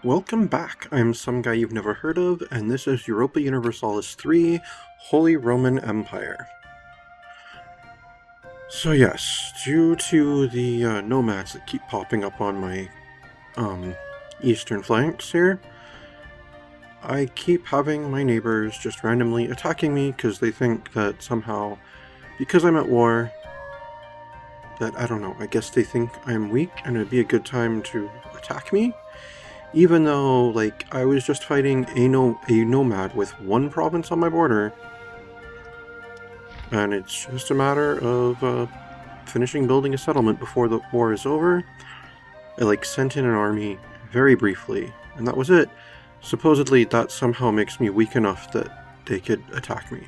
Welcome back. I'm some guy you've never heard of, and this is Europa Universalis 3, Holy Roman Empire. So yes, due to the nomads that keep popping up on my eastern flanks here, I keep having my neighbors just randomly attacking me because they think that somehow, because I'm at war, that, I don't know, I guess they think I'm weak and it'd be a good time to attack me. Even though, like, I was just fighting a nomad with one province on my border, and it's just a matter of finishing building a settlement before the war is over. I, sent in an army very briefly, and that was it. Supposedly, that somehow makes me weak enough that they could attack me.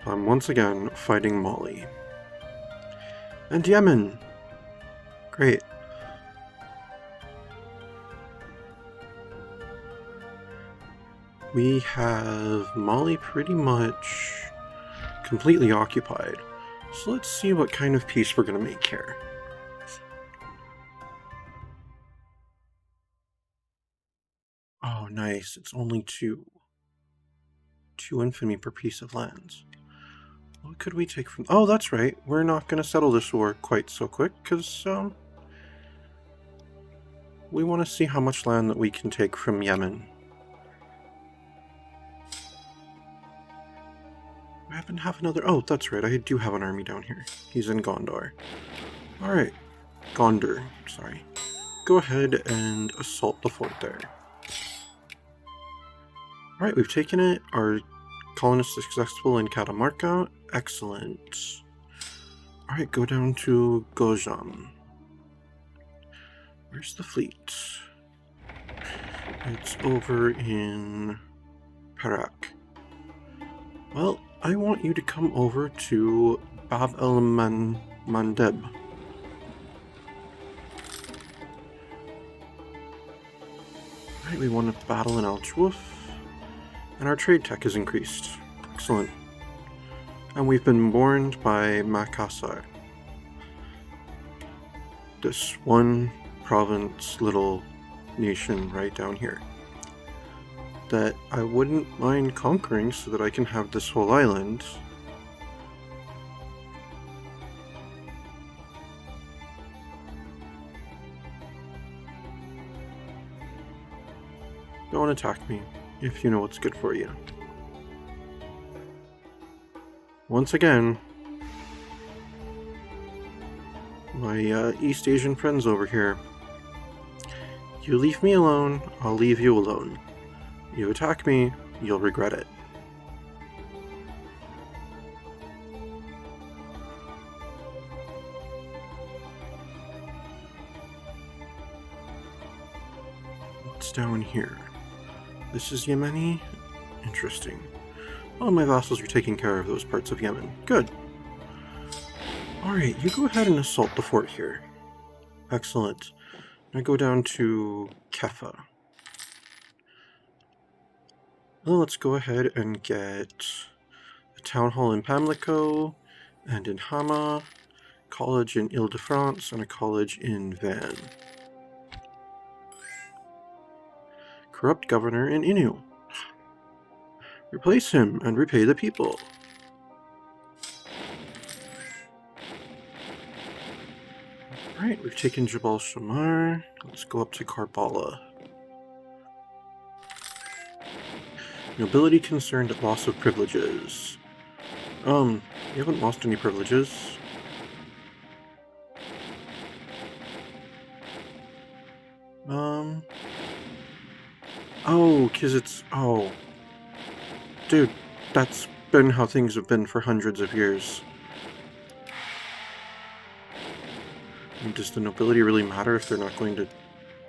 So I'm once again fighting Mali. And Yemen! Great. We have Mali pretty much completely occupied. So let's see what kind of peace we're going to make here. Oh, nice. It's only two. 2 infamy per piece of lands. What could we take from... Oh, that's right. We're not going to settle this war quite so quick, because, we want to see how much land that we can take from Yemen. I happen to have another... Oh, that's right. I do have an army down here. He's in Gondor. Alright. Gondor, sorry. Go ahead and assault the fort there. Alright, we've taken it. Our colonists are successful in Catamarca. Excellent. Alright, go down to Gojam. Where's the fleet? It's over in Perak. Well, I want you to come over to Bab el Mandeb. Alright, we won a battle in Al Chuf, and our trade tech is increased. Excellent. And we've been warned by Makassar. This one province little nation right down here that I wouldn't mind conquering so that I can have this whole island. Don't attack me if you know what's good for you. Once again, my East Asian friends over here. You leave me alone, I'll leave you alone. You attack me, you'll regret it. What's down here? This is Yemeni? Interesting. All my vassals are taking care of those parts of Yemen. Good. Alright, you go ahead and assault the fort here. Excellent. Now go down to Kefa. Well, let's go ahead and get a town hall in Pamlico, and in Hama, college in Ile-de-France, and a college in Van. Corrupt governor in Inu. Replace him and repay the people. Alright, we've taken Jabal Shamar. Let's go up to Karbala. Nobility concerned at loss of privileges. You haven't lost any privileges. Oh, 'cause it's... Oh. Dude, that's been how things have been for hundreds of years. Does the nobility really matter if they're not going to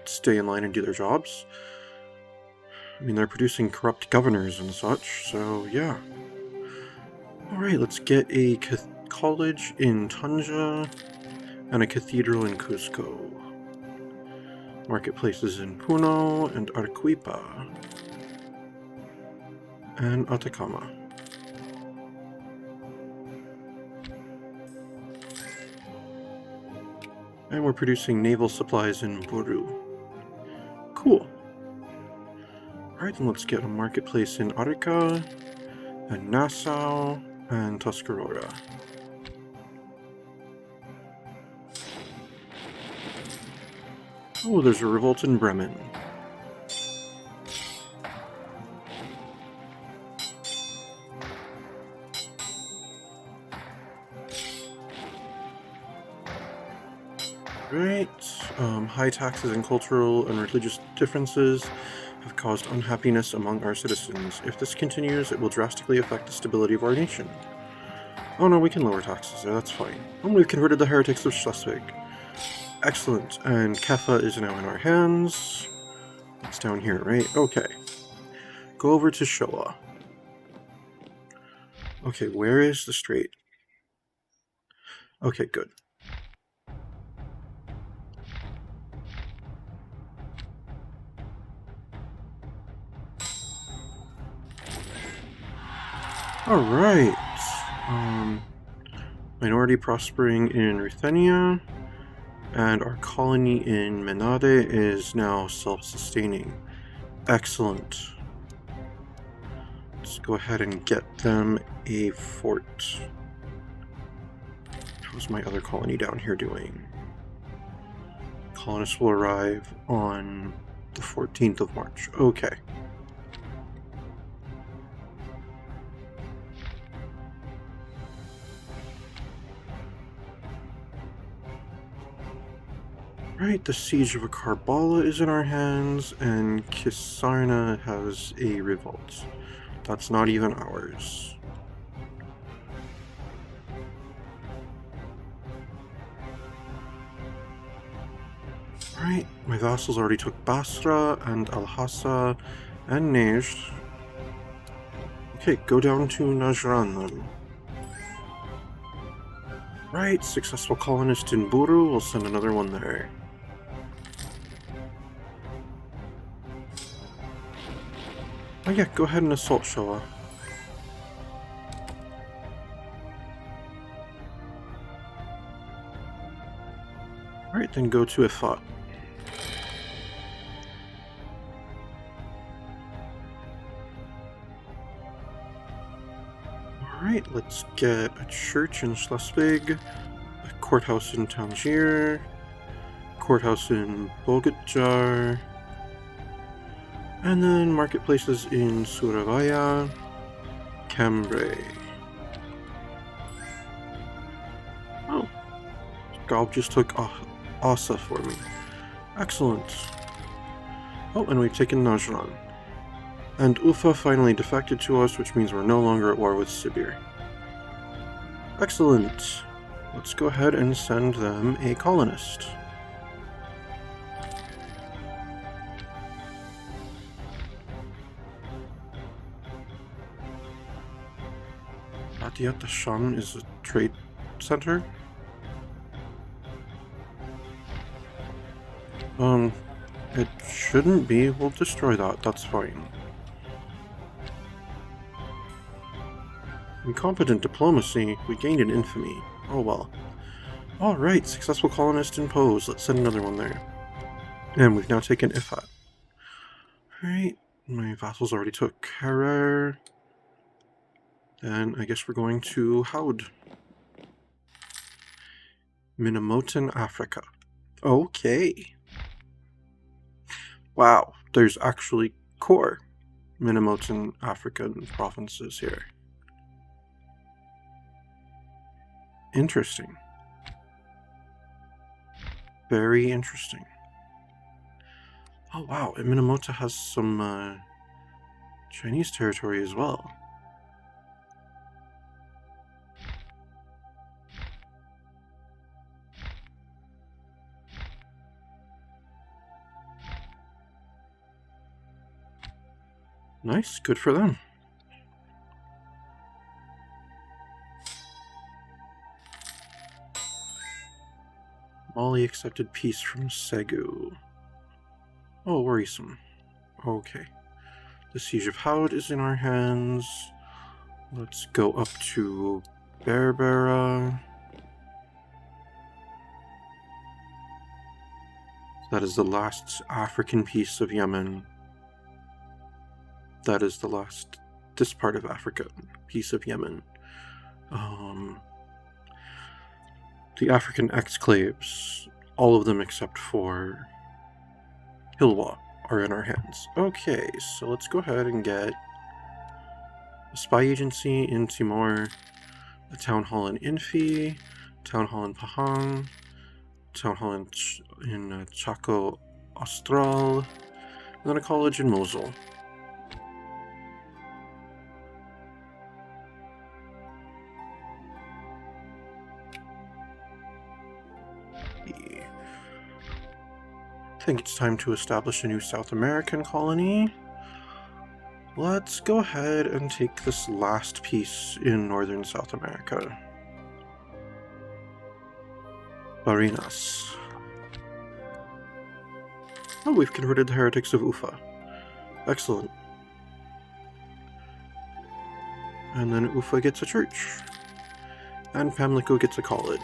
stay in line and do their jobs? I mean, they're producing corrupt governors and such, so yeah. Alright, let's get a college in Tanja and a cathedral in Cusco. Marketplaces in Puno and Arequipa. And Atacama. And we're producing naval supplies in Buru. Cool. Alright, then let's get a marketplace in Arica, and Nassau, and Tuscarora. Oh, there's a revolt in Bremen. Right. High taxes and cultural and religious differences have caused unhappiness among our citizens. If this continues, it will drastically affect the stability of our nation. Oh no, we can lower taxes there, that's fine. And we've converted the heretics of Schleswig. Excellent, and Keffa is now in our hands. It's down here, right? Okay. Go over to Showa. Okay, where is the strait? Okay, good. Alright. Minority prospering in Ruthenia, and our colony in Menade is now self-sustaining. Excellent. Let's go ahead and get them a fort. How's my other colony down here doing? Colonists will arrive on the 14th of March. Okay. Right, the siege of Akarbala is in our hands, and Kisarna has a revolt. That's not even ours. Right, my vassals already took Basra, and Al-Hassa, and Nejd. Okay, go down to Najran then. Right, successful colonist in Buru, we'll send another one there. Oh yeah, go ahead and assault Showa. Alright, then go to Ifat. Alright, let's get a church in Schleswig, a courthouse in Tangier, courthouse in Bogatjar, and then marketplaces in Surabaya, Cambrai. Oh, Galb just took Asa for me. Excellent. Oh, and we've taken Najran. And Ufa finally defected to us, which means we're no longer at war with Sibir. Excellent. Let's go ahead and send them a colonist. Radiat Dashan is a trade center. It shouldn't be. We'll destroy that. That's fine. Incompetent diplomacy. We gained an infamy. Oh well. Alright, successful colonist in Pose. Let's send another one there. And we've now taken Ifat. Alright, my vassals already took Harar. Then I guess we're going to Haud. Minamotan, Africa. Okay. Wow, there's actually core Minamotan African provinces here. Interesting. Very interesting. Oh wow, and Minamoto has some Chinese territory as well. Nice, good for them. Mali accepted peace from Segu. Oh, worrisome. Okay. The Siege of Haud is in our hands. Let's go up to Berbera. That is the last African piece of Yemen. That is the last, this part of Africa, piece of Yemen. The African exclaves, all of them except for Hilwa, are in our hands. Okay, so let's go ahead and get a spy agency in Timor, a town hall in Infi, town hall in Pahang, town hall in Chaco Austral, and then a college in Mosul. I think it's time to establish a new South American colony. Let's go ahead and take this last piece in northern South America. Barinas. Oh, we've converted the heretics of Ufa. Excellent. And then Ufa gets a church. And Pamlico gets a college.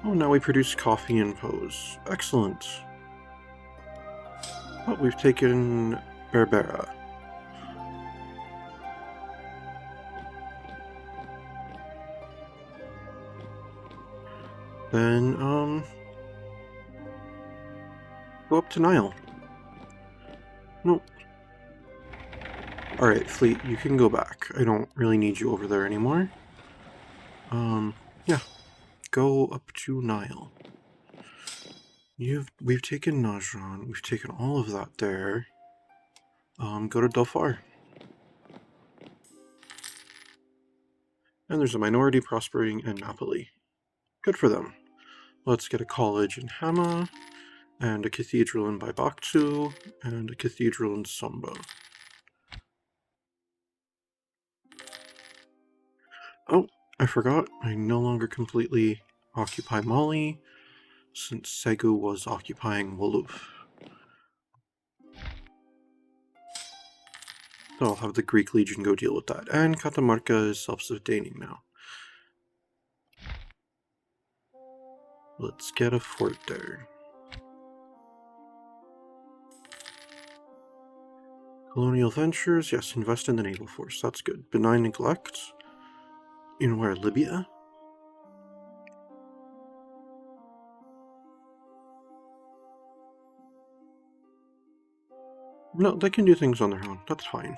Oh, now we produce coffee in Pose. Excellent. Oh, we've taken Berbera. Then, go up to Nile. Nope. Alright, fleet, you can go back. I don't really need you over there anymore. Yeah. Go up to Nile. We've taken Najran, we've taken all of that there. Go to Dhofar. And there's a minority prospering in Napoli. Good for them. Let's get a college in Hama, and a cathedral in Baibaktu, and a cathedral in Sombo. Oh, I forgot, I no longer completely occupy Mali, since Segu was occupying Wolof. So I'll have the Greek Legion go deal with that. And Catamarca is self-sustaining now. Let's get a fort there. Colonial Ventures, yes, invest in the naval force, that's good. Benign Neglect. In where, Libya? No, they can do things on their own, that's fine.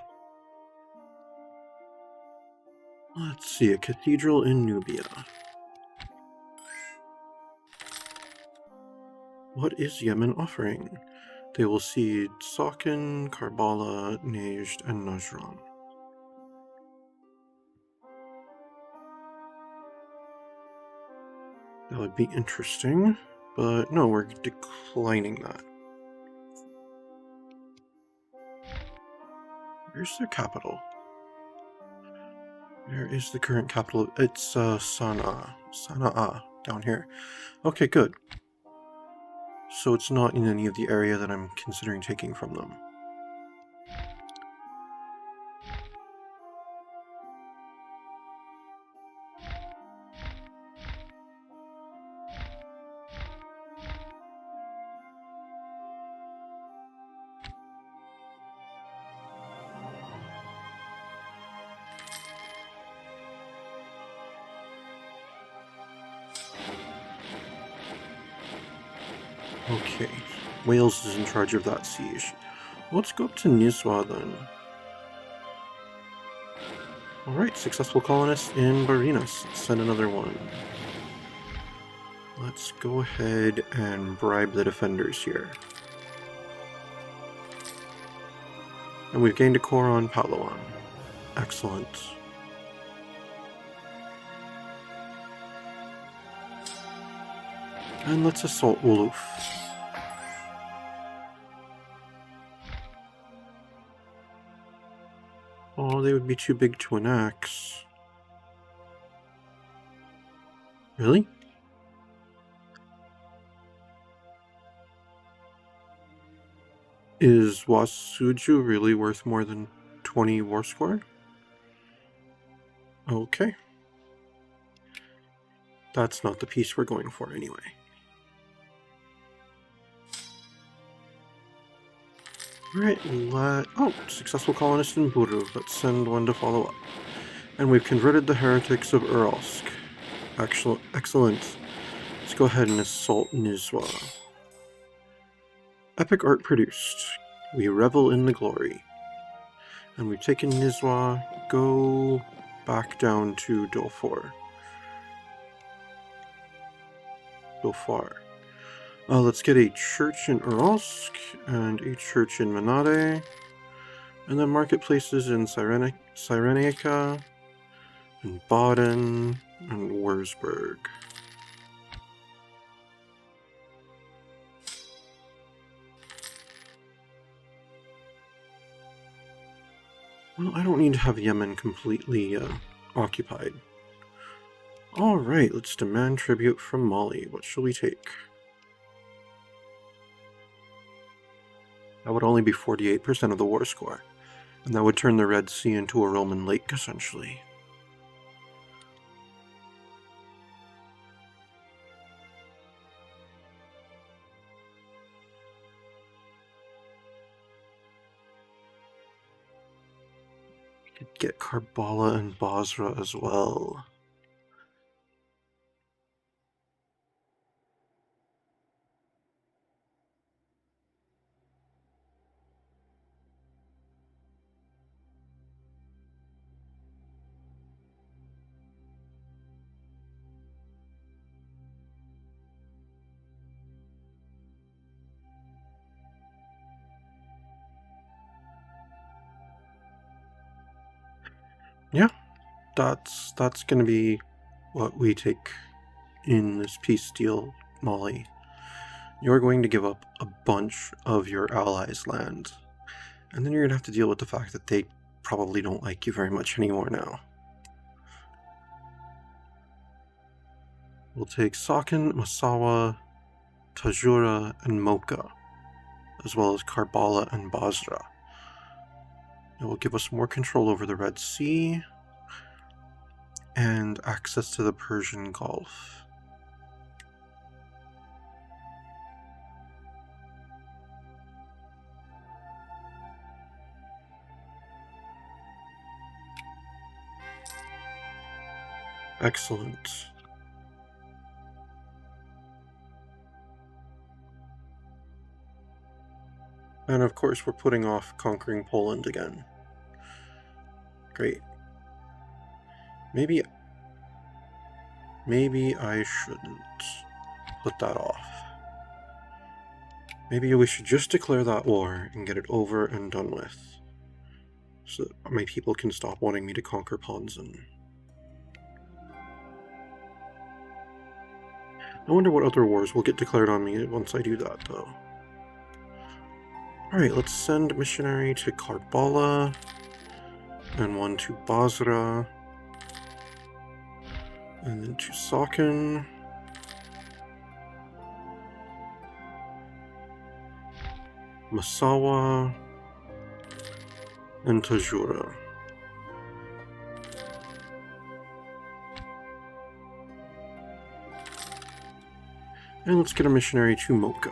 Let's see, a cathedral in Nubia. What is Yemen offering? They will cede Sakin, Karbala, Najd, and Najran. That would be interesting, but no, we're declining that. Where's their capital? Where is the current capital? It's Sana'a. Sana'a, down here. Okay, good. So it's not in any of the area that I'm considering taking from them. Okay, Wales is in charge of that siege. Let's go up to Nizwa then. Alright, successful colonists in Barinas. Let's send another one. Let's go ahead and bribe the defenders here. And we've gained a core on Palawan. Excellent. And let's assault Wolof. Oh, they would be too big to annex. Really? Is Wasuju really worth more than 20 war score? Okay. That's not the piece we're going for anyway. Alright, successful colonist in Buru. Let's send one to follow up. And we've converted the heretics of Uralsk. Excellent. Let's go ahead and assault Nizwa. Epic art produced. We revel in the glory. And we've taken Nizwa. Go back down to Dolfar. Let's get a church in Uralsk and a church in Manade. And then marketplaces in Cyrenaica and Baden and Wurzburg. Well, I don't need to have Yemen completely occupied. Alright, let's demand tribute from Mali. What shall we take? That would only be 48% of the war score. And that would turn the Red Sea into a Roman lake, essentially. We could get Karbala and Basra as well. Yeah, that's gonna be what we take in this peace deal, Mali. You're going to give up a bunch of your allies' land, and then you're gonna have to deal with the fact that they probably don't like you very much anymore now. We'll take Sakin, Massawa, Tajura, and Mocha, as well as Karbala and Basra. It will give us more control over the Red Sea and access to the Persian Gulf. Excellent. And of course we're putting off conquering Poland again. Great. Maybe I shouldn't put that off. Maybe we should just declare that war and get it over and done with, so that my people can stop wanting me to conquer Ponzan. I wonder what other wars will get declared on me once I do that, though. Alright, let's send a missionary to Karbala, and one to Basra, and then to Sakin. Massawa, and Tajura. And let's get a missionary to Mocha.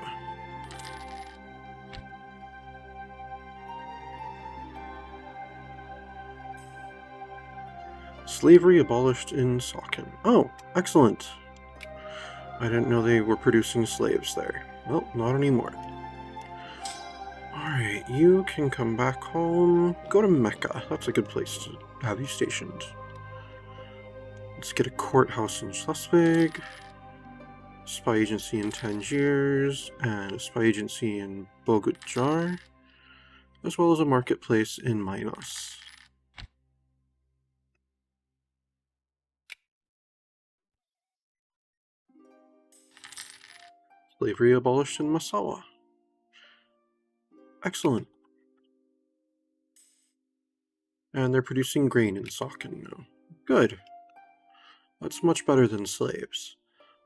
Slavery abolished in Sakin. Oh, excellent. I didn't know they were producing slaves there. Well, not anymore. Alright, you can come back home. Go to Mecca. That's a good place to have you stationed. Let's get a courthouse in Schleswig, spy agency in Tangiers, and a spy agency in Bogodjar, as well as a marketplace in Minos. Slavery abolished in Massawa. Excellent. And they're producing grain in Sakin now. Good. That's much better than slaves.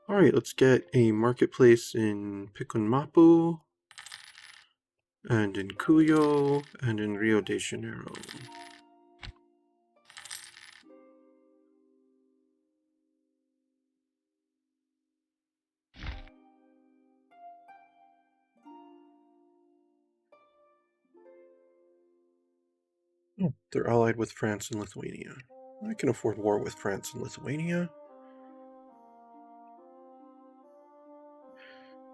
Alright, let's get a marketplace in Pikunmapu, and in Cuyo, and in Rio de Janeiro. They're allied with France and Lithuania. I can afford war with France and Lithuania.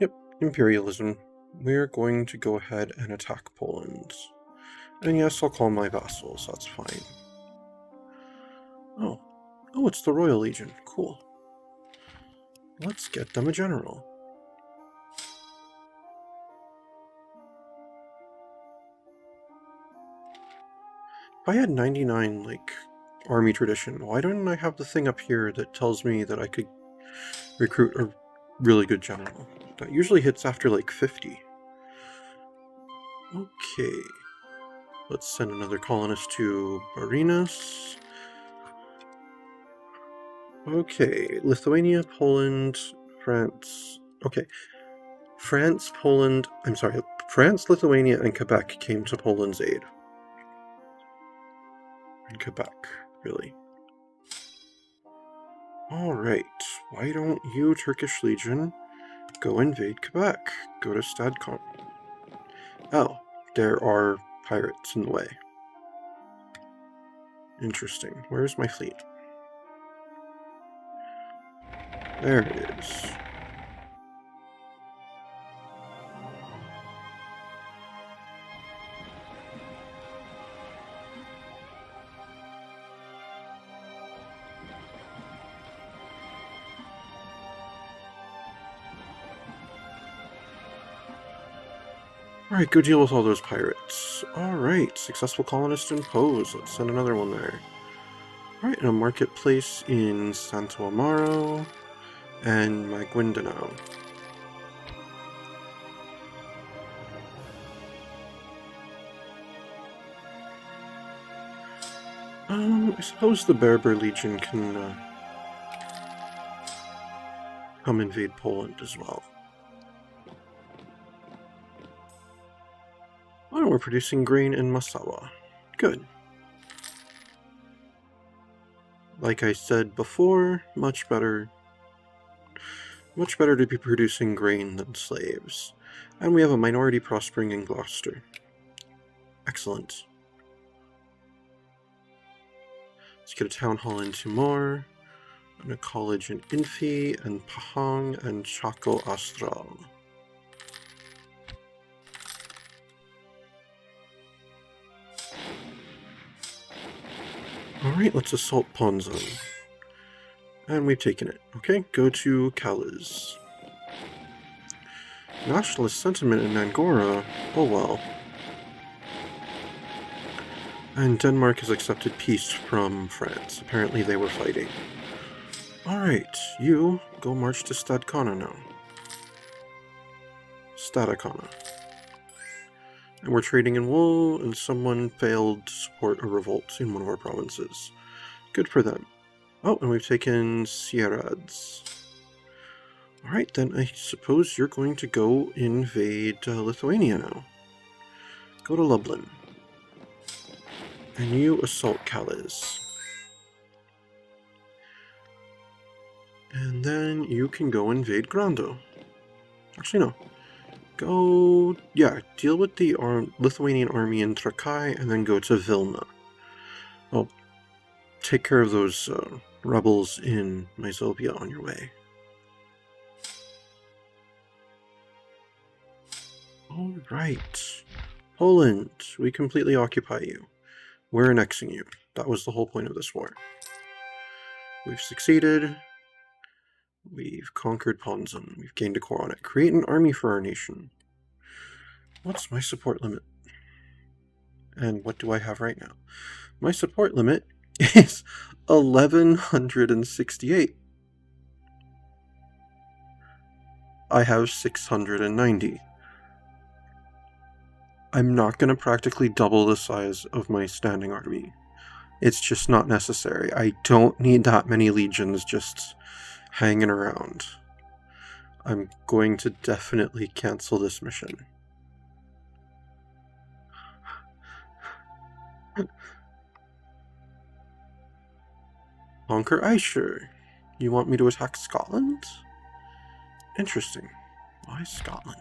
Yep, imperialism. We're going to go ahead and attack Poland. And yes, I'll call my vassals, that's fine. Oh, it's the Royal Legion. Cool. Let's get them a general. If I had 99, like, army tradition, why don't I have the thing up here that tells me that I could recruit a really good general? That usually hits after, like, 50. Okay. Let's send another colonist to Barinas. Okay, Lithuania, Poland, France. Okay. France, Lithuania, and Quebec came to Poland's aid. And Quebec, really. Alright, why don't you, Turkish Legion, go invade Quebec? Go to Stadcon. Oh, there are pirates in the way. Interesting. Where's my fleet? There it is. Alright, go deal with all those pirates. Alright, successful colonist in Pose. Let's send another one there. Alright, and a marketplace in Santo Amaro and Maguindanao. I suppose the Berber Legion can come invade Poland as well. Oh, we're producing grain in Masawa. Good. Like I said before, much better to be producing grain than slaves. And we have a minority prospering in Gloucester. Excellent. Let's get a town hall in Timor, and a college in Infi, and Pahang, and Chaco Astral. Alright, let's assault Ponza. And we've taken it. Okay, go to Caliz. Nationalist sentiment in Angora? Oh well. And Denmark has accepted peace from France. Apparently they were fighting. Alright, you go march to Stadcona now. Stadacona. And we're trading in wool, and someone failed to support a revolt in one of our provinces. Good for them. Oh, and we've taken Sierrads. Alright, then I suppose you're going to go invade Lithuania now. Go to Lublin. And you assault Caliz. And then you can go invade Grando. Actually, no. Go, yeah, deal with the Lithuanian army in Trakai, and then go to Vilna. Well, take care of those rebels in Myzovia on your way. Alright. Poland, we completely occupy you. We're annexing you. That was the whole point of this war. We've succeeded. We've conquered Ponzan. We've gained a core on it. Create an army for our nation. What's my support limit? And what do I have right now? My support limit is 1168. I have 690. I'm not going to practically double the size of my standing army. It's just not necessary. I don't need that many legions just hanging around. I'm going to definitely cancel this mission. Conquer Ayrshire. You want me to attack Scotland? Interesting. Why Scotland?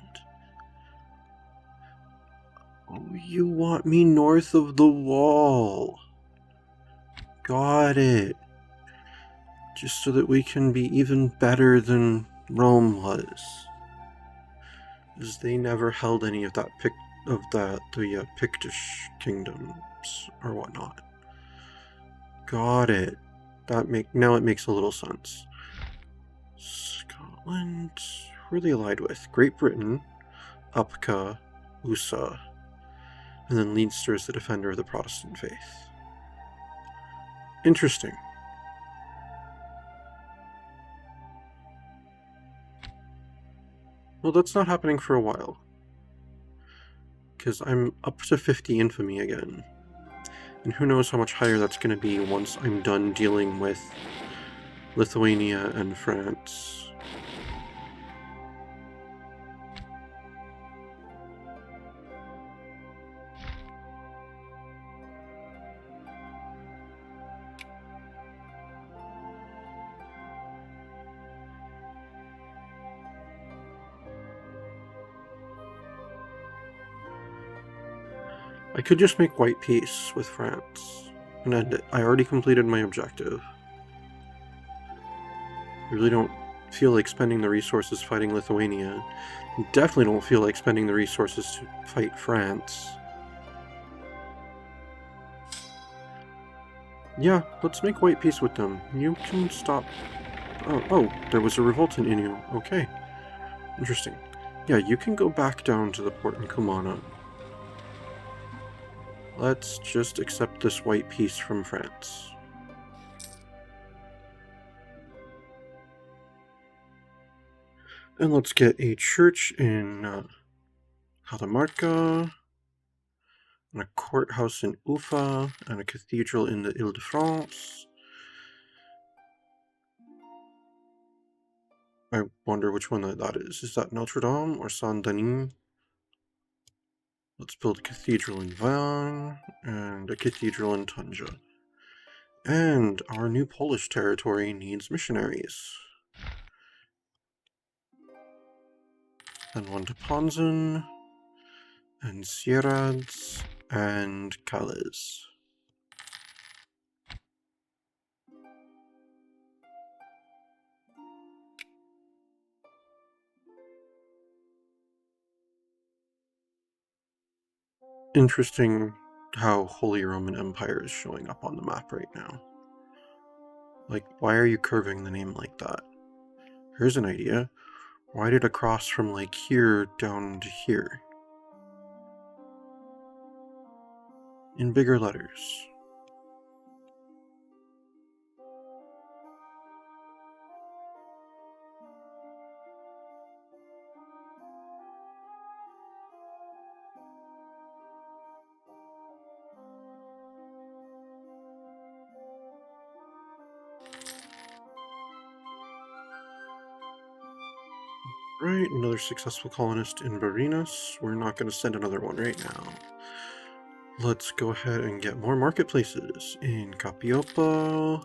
Oh, you want me north of the wall. Got it. Just so that we can be even better than Rome was. Because they never held any of that the Pictish kingdoms or whatnot. Got it. Now it makes a little sense. Scotland. Who are they allied with? Great Britain, Upka, USA, and then Leinster is the defender of the Protestant faith. Interesting. Well, that's not happening for a while. Because I'm up to 50 infamy again. And who knows how much higher that's going to be once I'm done dealing with Lithuania and France. I could just make white peace with France and end it. I already completed my objective. I really don't feel like spending the resources fighting Lithuania. Definitely don't feel like spending the resources to fight France. Yeah, let's make white peace with them. You can stop... Oh, there was a revolt in Inu. Okay. Interesting. Yeah, you can go back down to the port in Kumana. Let's just accept this white peace from France. And let's get a church in Catamarca, and a courthouse in Ufa, and a cathedral in the Ile-de-France. I wonder which one that is. Is that Notre Dame or Saint-Denis? Let's build a cathedral in Vannes, and a cathedral in Tunja. And our new Polish territory needs missionaries. And one to Ponzin, and Sieradz, and Calais. Interesting how Holy Roman Empire is showing up on the map right now. Like, why are you curving the name like that? Here's an idea. Why did it cross from like here down to here? In bigger letters. Right, another successful colonist in Barinas. We're not going to send another one right now. Let's go ahead and get more marketplaces in Capiopo,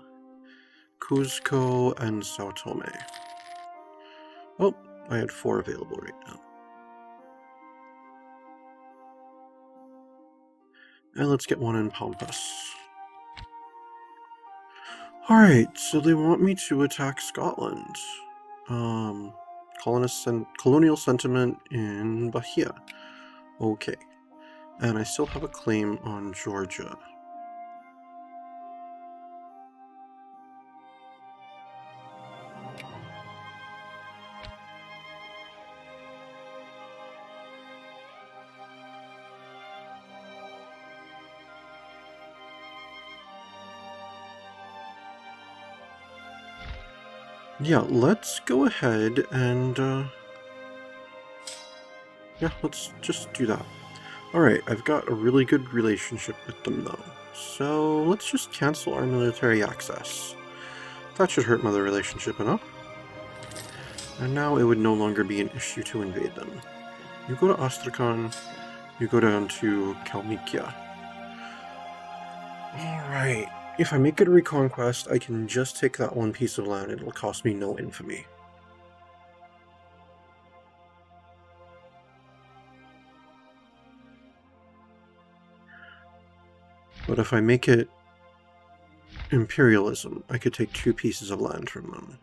Cuzco, and Sao Tome. Oh, I had 4 available right now. And let's get one in Pampas. Alright, so they want me to attack Scotland. Colonial sentiment in Bahia. Okay. And I still have a claim on Georgia. Yeah, let's go ahead and, yeah, let's just do that. Alright, I've got a really good relationship with them, though. So, let's just cancel our military access. That should hurt the relationship enough. And now it would no longer be an issue to invade them. You go to Astrakhan, you go down to Kalmykia. Alright, if I make it a reconquest, I can just take that one piece of land and it'll cost me no infamy. But if I make it imperialism, I could take 2 pieces of land from them.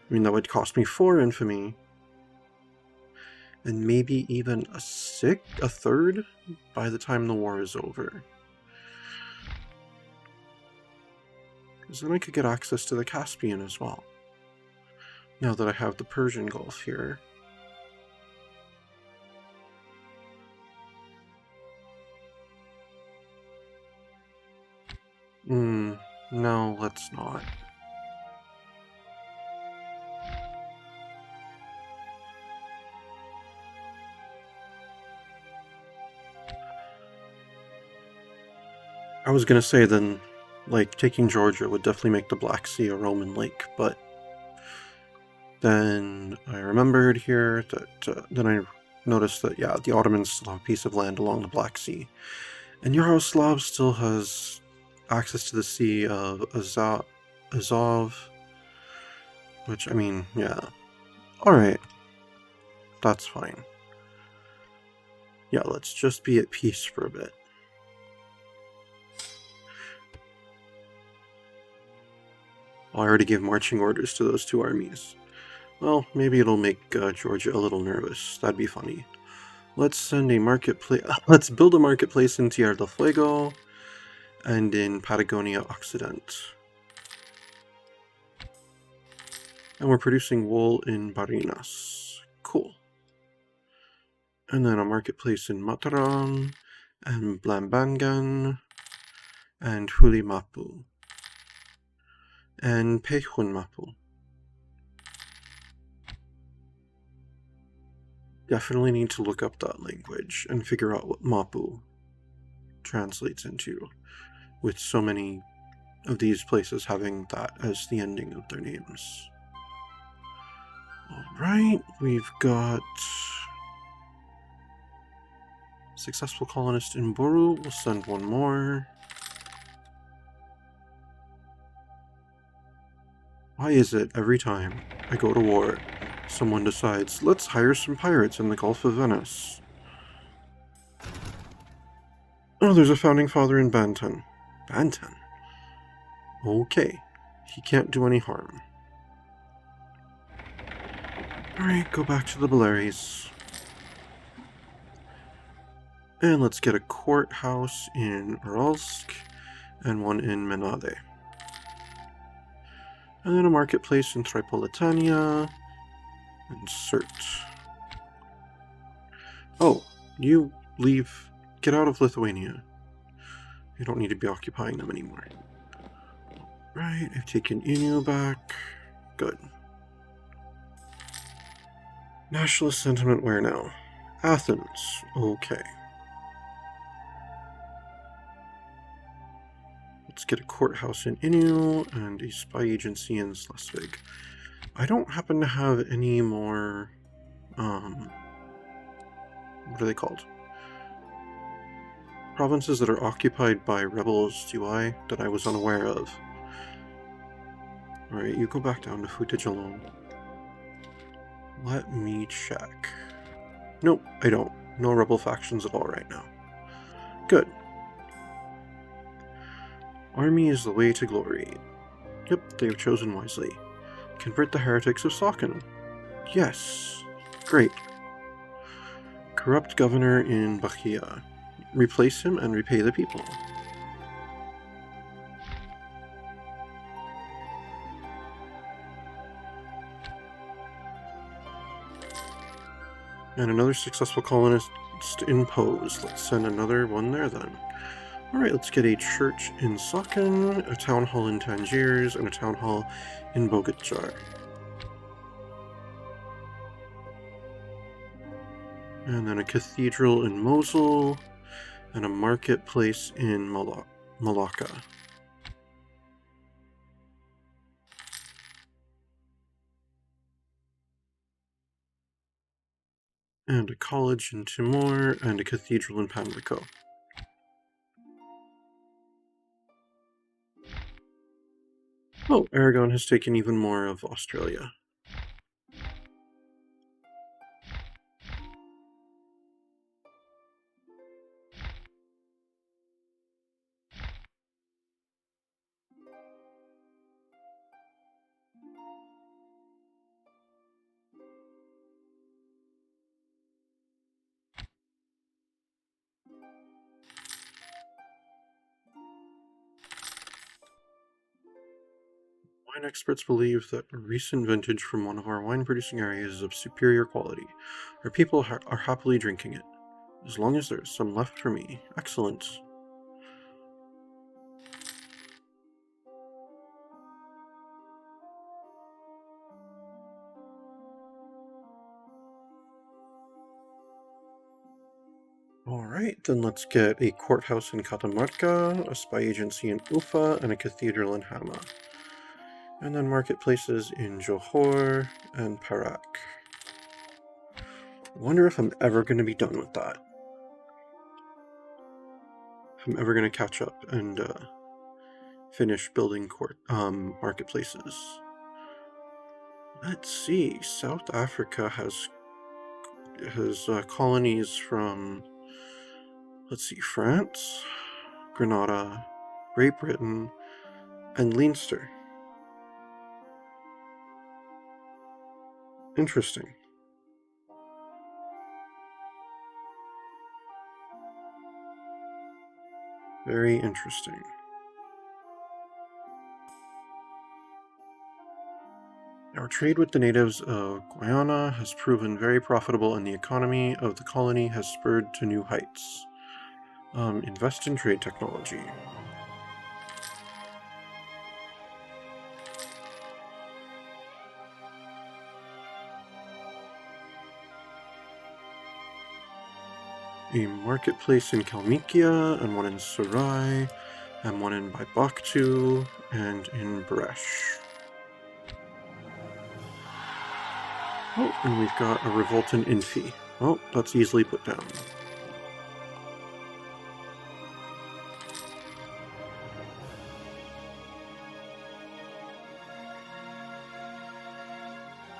I mean, that would cost me 4 infamy. And maybe even a third by the time the war is over. Because then I could get access to the Caspian as well. Now that I have the Persian Gulf here. No, let's not. I was gonna say then, like, taking Georgia would definitely make the Black Sea a Roman lake, but then I remembered here that, then I noticed that, yeah, the Ottomans still have a piece of land along the Black Sea. And Yaroslav still has access to the Sea of Azov, which, I mean, yeah. Alright. That's fine. Yeah, let's just be at peace for a bit. I already gave marching orders to those 2 armies. Well, maybe it'll make Georgia a little nervous. That'd be funny. Let's send a marketplace. Let's build a marketplace in Tierra del Fuego and in Patagonia Occident. And we're producing wool in Barinas. Cool. And then a marketplace in Mataram and Blambangan and Hulimapu and Pechunmapu. Definitely need to look up that language and figure out what Mapu translates into, with so many of these places having that as the ending of their names. Alright, we've got successful colonist in Boru. We'll send 1 more. Why is it every time I go to war, someone decides, let's hire some pirates in the Gulf of Venice? Oh, there's a founding father in Banten. Banten? Okay. He can't do any harm. Alright, go back to the Baleares. And let's get a courthouse in Uralsk and 1 in Menade. And then a marketplace in Tripolitania and Surt. Oh, you leave. Get out of Lithuania. You don't need to be occupying them anymore. Right, I've taken Inu back. Good. Nationalist sentiment where now? Athens. Okay. Let's get a courthouse in Inu and a spy agency in Schleswig. I don't happen to have any more, what are they called? Provinces that are occupied by rebels, do I? That I was unaware of. Alright, you go back down to Futajalon. Let me check. Nope, I don't. No rebel factions at all right now. Good. Army is the way to glory. Yep, they have chosen wisely. Convert the heretics of Sokhan. Yes. Great. Corrupt governor in Bakhia. Replace him and repay the people. And another successful colonist in Pose. Let's send another one there then. Alright, let's get a church in Sokhan, a town hall in Tangiers, and a town hall in Bogacar. And then a cathedral in Mosul, and a marketplace in Malacca. And a college in Timor, and a cathedral in Pamlico. Oh, Aragon has taken even more of Australia. Wine experts believe that a recent vintage from one of our wine-producing areas is of superior quality. Our people are happily drinking it. As long as there's some left for me. Excellent. Alright, then let's get a courthouse in Catamarca, a spy agency in Ufa, and a cathedral in Hama. And then marketplaces in Johor and Perak. I wonder if I'm ever going to be done with that. If I'm ever going to catch up and finish building marketplaces. Let's see. South Africa has colonies from, let's see, France, Grenada, Great Britain, and Leinster. Interesting. Very interesting. Our trade with the natives of Guyana has proven very profitable, and the economy of the colony has spurred to new heights. Invest in trade technology. A marketplace in Kalmykia, and one in Sarai, and one in Baibaktu, and in Bresh. Oh, and we've got a revolt in Infi. Oh, that's easily put down.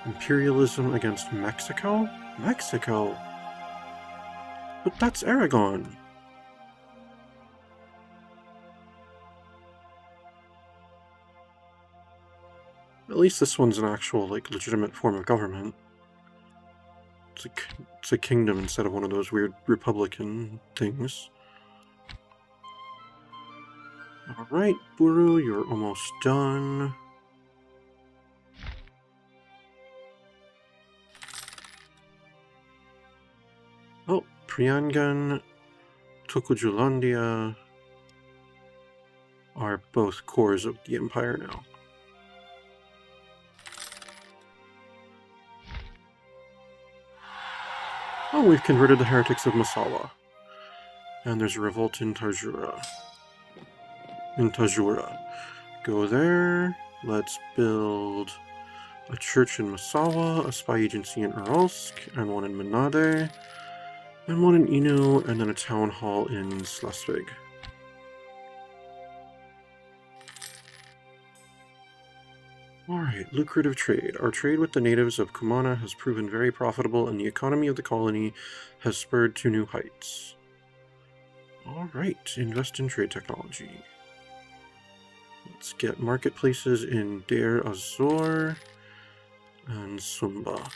Imperialism against Mexico? Mexico? But that's Aragon! At least this one's an actual, legitimate form of government. It's a kingdom instead of one of those weird republican things. Alright, Buru, you're almost done. Oh, Priangan, Tokujulandia are both cores of the empire now. Oh, we've converted the heretics of Massawa. And there's a revolt in Tajura. Go there. Let's build a church in Massawa, a spy agency in Uralsk, and one in Manade, and one in Inu, and then a town hall in Schleswig. Alright, lucrative trade. Our trade with the natives of Kumana has proven very profitable, and the economy of the colony has spurred to new heights. Alright, invest in trade technology. Let's get marketplaces in Deir Azor and Sumba.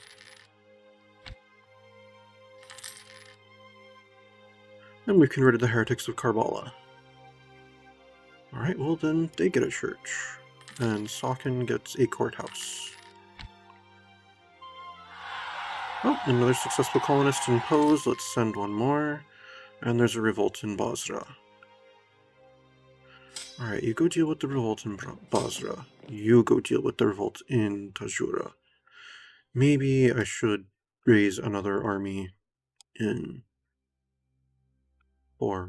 And we've converted the heretics of Karbala. Alright, well then they get a church. And Sakin gets a courthouse. Oh, another successful colonist in Pose. Let's send one more. And there's a revolt in Basra. Alright, you go deal with the revolt in Basra. You go deal with the revolt in Tajura. Maybe I should raise another army in... or,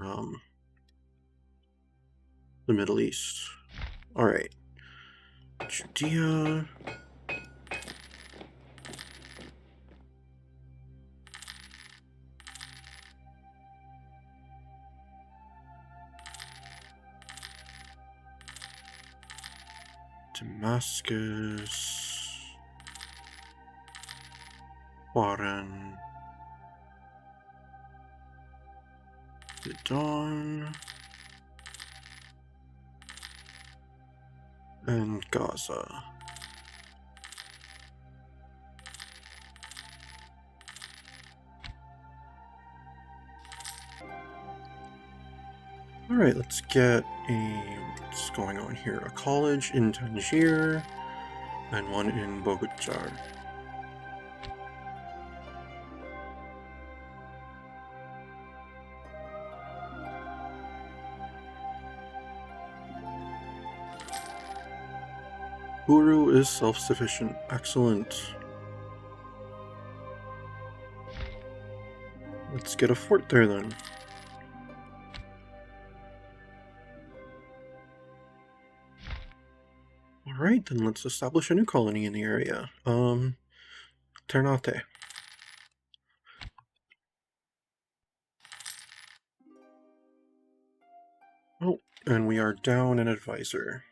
the Middle East. Alright. Judea... Damascus... Warren... Sidon... and Gaza. Alright, let's get what's going on here? A college in Tangier, and one in Boguchar. Uru is self-sufficient. Excellent. Let's get a fort there then. Alright, then let's establish a new colony in the area. Ternate. Oh, and we are down an advisor.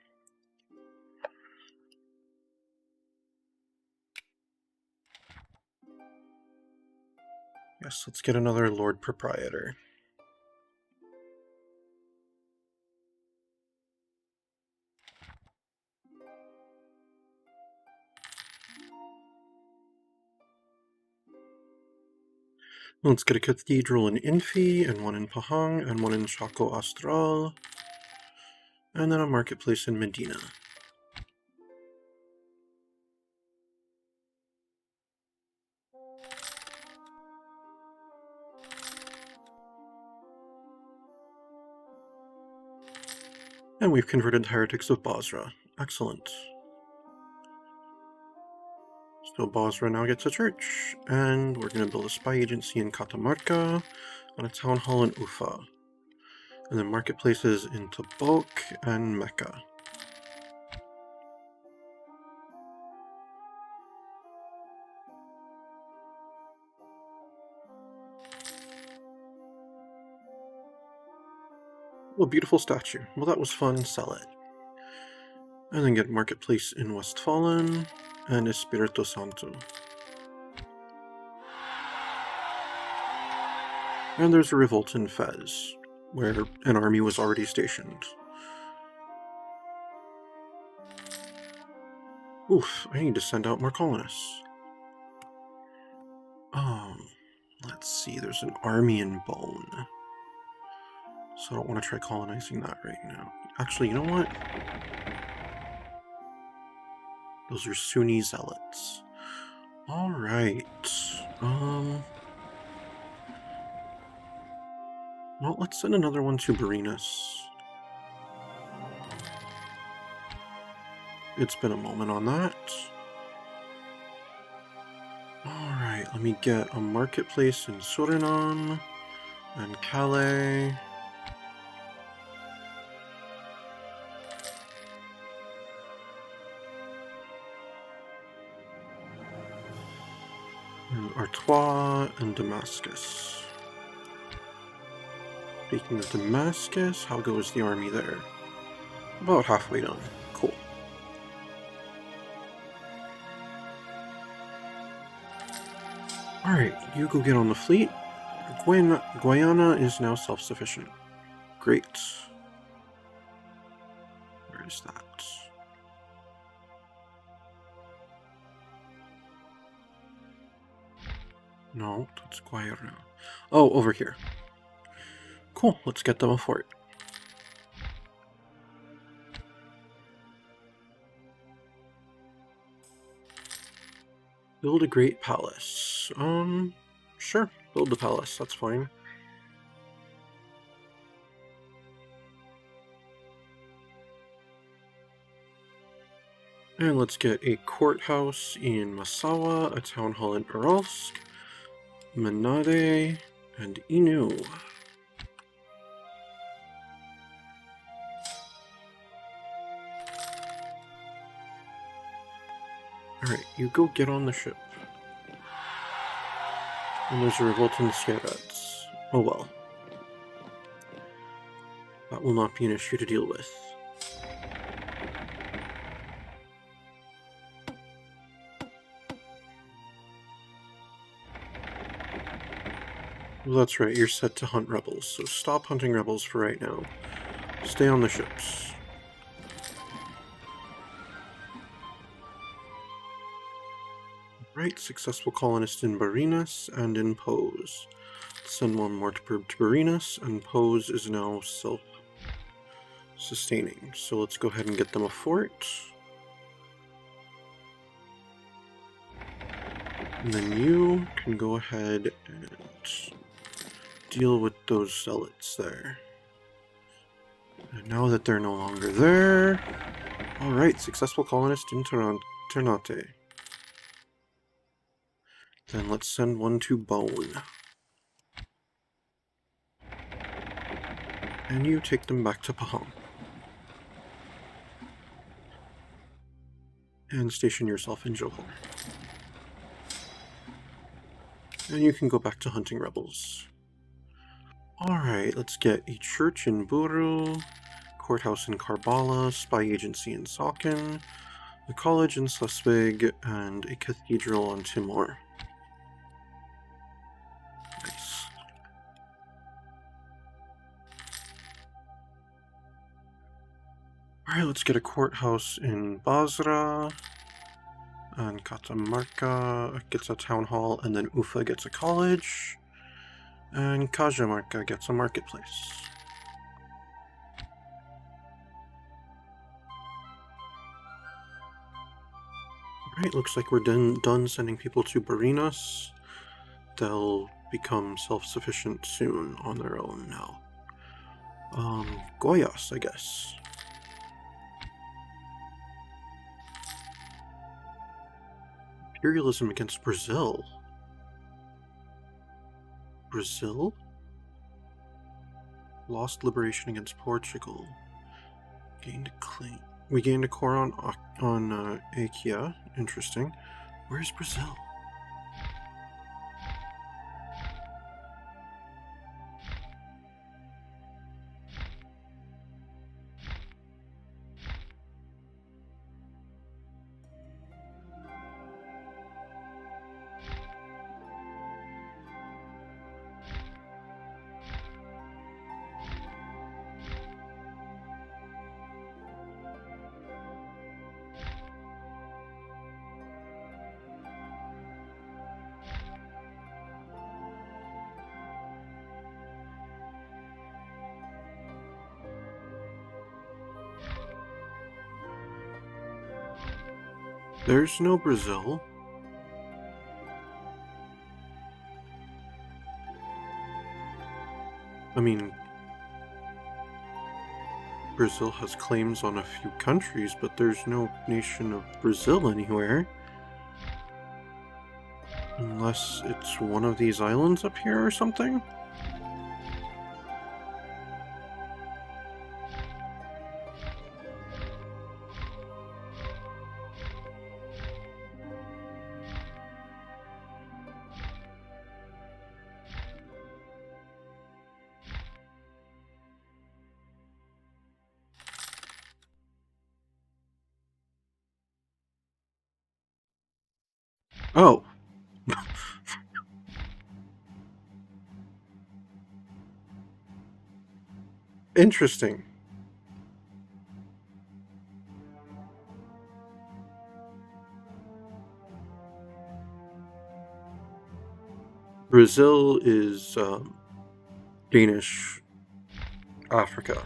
Yes, let's get another Lord Proprietor. Let's get a cathedral in Infi, and one in Pahang, and one in Chaco Astral, and then a marketplace in Medina. And we've converted the Heretics of Basra. Excellent. So Basra now gets a church, and we're going to build a spy agency in Catamarca, and a town hall in Ufa, and then marketplaces in Tabuk and Mecca. Oh, a beautiful statue. Well, that was fun. Sell it. And then get marketplace in Westfalen and Espirito Santo. And there's a revolt in Fez, where an army was already stationed. Oof, I need to send out more colonists. Let's see, there's an army in Bone. So I don't want to try colonizing that right now. Actually, you know what? Those are Sunni zealots. Alright. Well, let's send another one to Barinas. It's been a moment on that. Alright, let me get a marketplace in Suriname and Calais. And Artois and Damascus. Speaking of Damascus, how goes the army there? About halfway done. Cool. Alright, you go get on the fleet. Guyana is now self-sufficient. Great. Where is that? No, that's Guayana. Oh, over here. Cool, let's get them a fort. Build a great palace. Sure, build the palace, that's fine. And let's get a courthouse in Massawa, a town hall in Uralsk, Manade, and Inu. Alright, you go get on the ship. And there's a revolt in the Sierrats. Oh well. That will not be an issue to deal with. Well, that's right, you're set to hunt rebels, so stop hunting rebels for right now. Stay on the ships. Right, successful colonist in Barinas and in Pose. Send one more to Barinas, and Pose is now self-sustaining. So let's go ahead and get them a fort. And then you can go ahead and deal with those zealots there. And now that they're no longer there... Alright, successful colonist in Ternate. Then let's send one to Bone. And you take them back to Pahang. And station yourself in Johor. And you can go back to hunting rebels. Alright, let's get a church in Buru, courthouse in Karbala, spy agency in Salkin, a college in Slesvig, and a cathedral on Timor. Nice. Alright, let's get a courthouse in Basra, and Catamarca gets a town hall, and then Ufa gets a college, and Cajamarca gets a marketplace. Alright, looks like we're done sending people to Barinas. They'll become self-sufficient soon on their own now. Goiás, I guess. Imperialism against Brazil. Brazil? Lost liberation against Portugal. Gained a claim. We gained a core on Akia. Interesting. Where's Brazil? There's no Brazil. I mean, Brazil has claims on a few countries, but there's no nation of Brazil anywhere. Unless it's one of these islands up here or something? Oh. Interesting. Brazil is Danish Africa.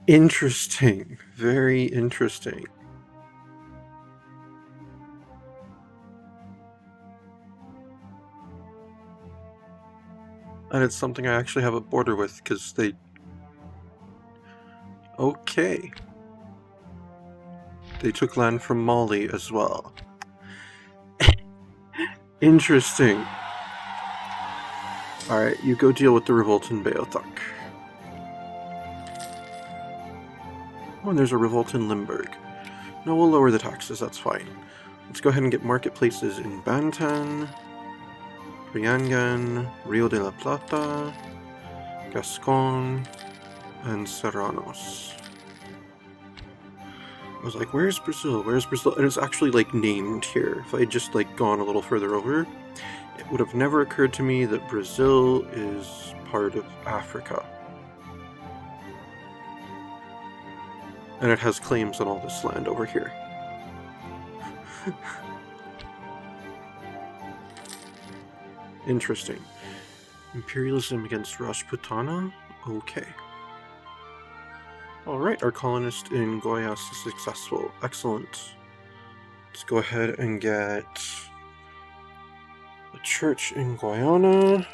Interesting. Very interesting. And it's something I actually have a border with, because they... Okay. They took land from Mali as well. Interesting. Alright, you go deal with the revolt in Beothuk. Oh, and there's a revolt in Limburg. No, we'll lower the taxes, that's fine. Let's go ahead and get marketplaces in Banten, Priangan, Rio de la Plata, Gascon, and Serranos. I was like, where's Brazil? Where's Brazil? And it's actually, like, named here. If I had just, like, gone a little further over, it would have never occurred to me that Brazil is part of Africa. And it has claims on all this land over here. Interesting. Imperialism against Rajputana? Okay. Alright, our colonist in Goiás is successful. Excellent. Let's go ahead and get a church in Guyana,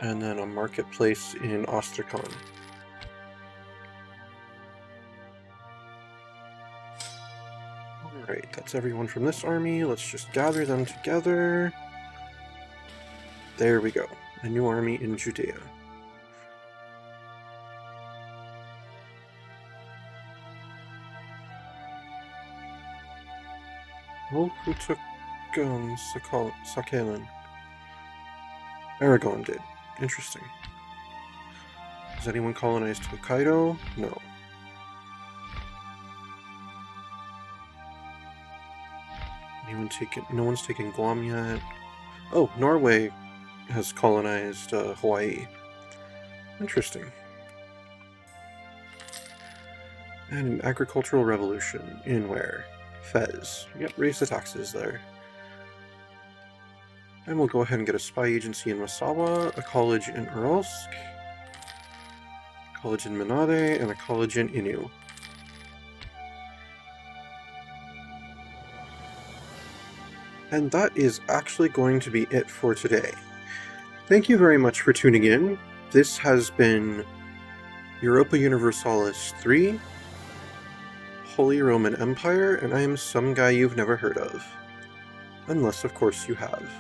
and then a marketplace in Astrakhan. Alright, that's everyone from this army. Let's just gather them together. There we go. A new army in Judea. Well, who took Sakhalin? Aragon did. Interesting. Has anyone colonized Hokkaido? No. No one's taken Guam yet. Oh, Norway has colonized Hawaii. Interesting. And an agricultural revolution in where? Fez. Yep, raise the taxes there. And we'll go ahead and get a spy agency in Masawa, a college in Uralsk, a college in Manade, and a college in Inu. And that is actually going to be it for today. Thank you very much for tuning in. This has been Europa Universalis 3, Holy Roman Empire, and I am some guy you've never heard of. Unless, of course, you have.